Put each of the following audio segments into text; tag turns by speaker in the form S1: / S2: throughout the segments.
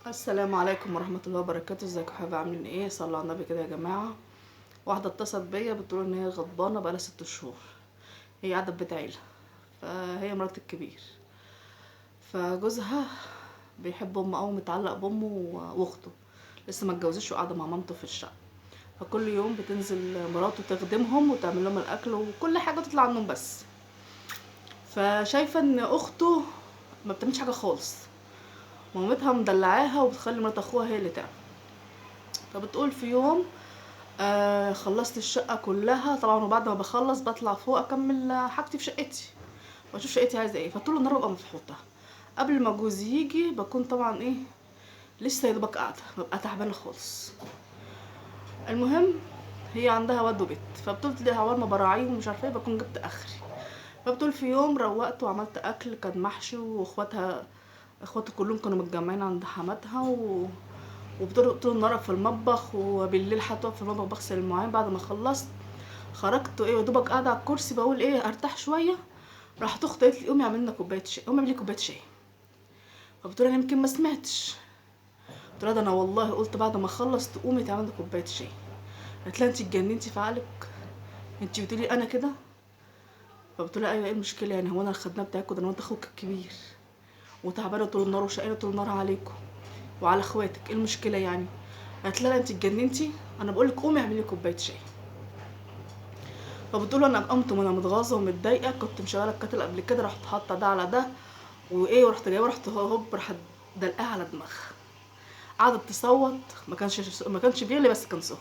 S1: السلام عليكم ورحمة الله وبركاته. ازيكم يا حبايبي؟ عاملين ايه؟ صلوا على النبي كده يا جماعة. واحدة اتصلت بيا بتقول ان هي غضبانة بقالها 6 شهور. هي قاعدة في بيت عيلة، فهي مرات الكبير، فجوزها بيحب امه اوي، متعلق بامه واخته، لسه ما اتجوزش وقاعدة مع مامته في الشقة. فكل يوم بتنزل مراته تخدمهم وتعمل لهم الاكل وكل حاجة تطلع عنهم، بس فشايفة ان اخته ما بتعملش حاجة خالص، مامتها مدلعاها وبتخلي مرات اخوها هي اللي تعمل. فبتقول في يوم خلصت الشقة كلها طبعا، وبعد ما بخلص بطلع فوق اكمل حاجتي في شقتي واشوف شقتي عايزة ايه، فطول النهار ببقى مفحوطة. قبل ما جوزي يجي بكون طبعا ايه، لسه يا دوبك قاعدة، ببقى تعبانة خالص. المهم، هي عندها واد وبيت، فبتقول لي عوار ما براعيهم ومش عارفه ايه، بكون جبت اخري. فبتقول في يوم روقت وعملت اكل كان محشي، اخواتها كلهم كانوا متجمعين عند حماتها طول النهار في المطبخ، وبالليل حتى في المطبخ بغسل المواعين. بعد ما خلصت خرجت ايه ودوبك قاعده على الكرسي بقول ايه ارتاح شويه، راحت اختي قالت لي قومي اعملي لنا كوبايه شاي، قومي اعملي كوبايه شاي. فبتقول انا يمكن ما سمعتش، قلت لها ده انا والله قلت بعد ما اخلص تقومي تعملي لنا كوبايه شاي. قالت لها انت اتجننتي في عقلك، انت بتقولي انا كده؟ فبتقول لها ايوه، ايه المشكله يعني؟ هو انا الخدامه بتاعتكم؟ ده انا وانت اخوك الكبير وتعبانه طول النهار وشقيانه طول النهار عليكم وعلى اخواتك، ايه المشكله يعني؟ قالت لها لا انت اتجننتي، انا بقول لك قومي اعملي لي كوبايه شاي. فبتقول انا قمت وانا متغاظه ومتضايقه، كنت مشغله الكاتل قبل كده، رحت حاطه ده على ده وايه، ورحت جايبه، رحت هوب راحت دلقاها على دماغها. قعدت تصوت، ما كانش بيغلي بس كان سخن.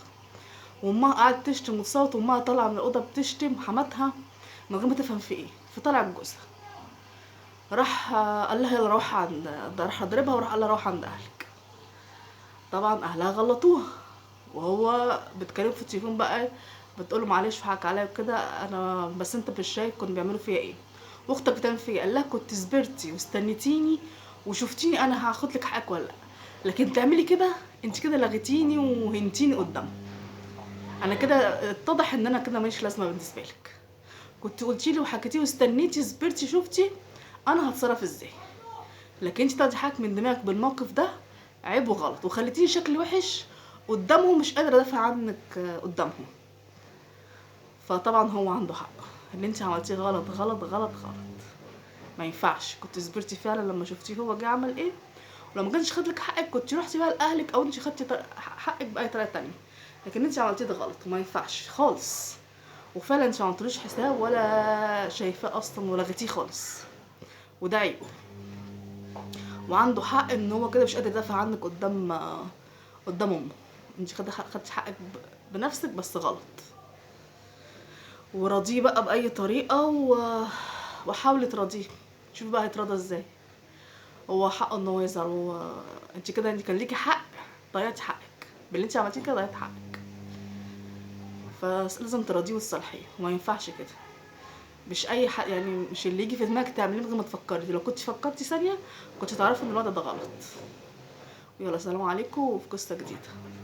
S1: وامها قعدت تشتم وتصوت، وامها طالعه من الاوضه بتشتم حماتها من غير ما تفهم في ايه، فطلعت جوزها راح قال لها يلا روح عند ده، راح اضربها وراح قال لها روح عند اهلك. طبعا اهلها غلطوها، وهو بتكلم في التليفون بقى، بتقول له معلش حقك عليا وكده، انا بس انت مش شايف كانوا بيعملوا فيا ايه؟ واختك بتعمل فيا إيه؟ قال لها كنت صبرتي واستنيتيني وشفتيني انا هاخد لك حقك ولا لا، لكن تعملي كده انت كده لغيتيني وهنتيني قدام. انا كده اتضح ان انا كده ماليش لازمه بالنسبه لك، كنت قلتي لي وحكيتي واستنيتي صبرتي شفتي انا هتصرف ازاي، لكن انت تاخدي حقك من دماغك بالموقف ده عيب وغلط، وخليتيني شكلي وحش قدامهم، مش قادره ادافع عنك قدامهم. فطبعا هو عنده حق، اللي انت عملتيه غلط غلط غلط غلط، ما ينفعش. كنت صبرتي فعلا لما شفتيه هو جه عمل ايه، ولو ما كانش خدلك حقك كنت رحتي بقى لاهلك، او انت خدتي حقك باي طريقه تانية، لكن انت عملتيه ده غلط وما ينفعش خالص. وفعلا انت ما عملتلوش حساب ولا شايفاه اصلا ولغيتيه خالص، وده عيب. وعنده حق ان هو كده مش قادر يدافع عنك قدام امه. انت خدتي حقك بنفسك بس غلط. وراضيه بقى باي طريقه وحاولي تراضيه، شوفي بقى هيتراضى ازاي. هو حقه ان هو يزعل، انت كده انت كان ليكي حق، ضيعتي حقك باللي انت عملتيه كده، ضيعتي حقك. فلازم تراضيه وتصالحيه، وما ينفعش كده. مش اي حق يعني، مش اللي يجي في دماغك تعمليه من غير ما تفكري، لو كنت فكرتي ثانيه كنت تعرفي ان الوضع ده غلط. يلا سلام عليكم، وفي قصه جديده.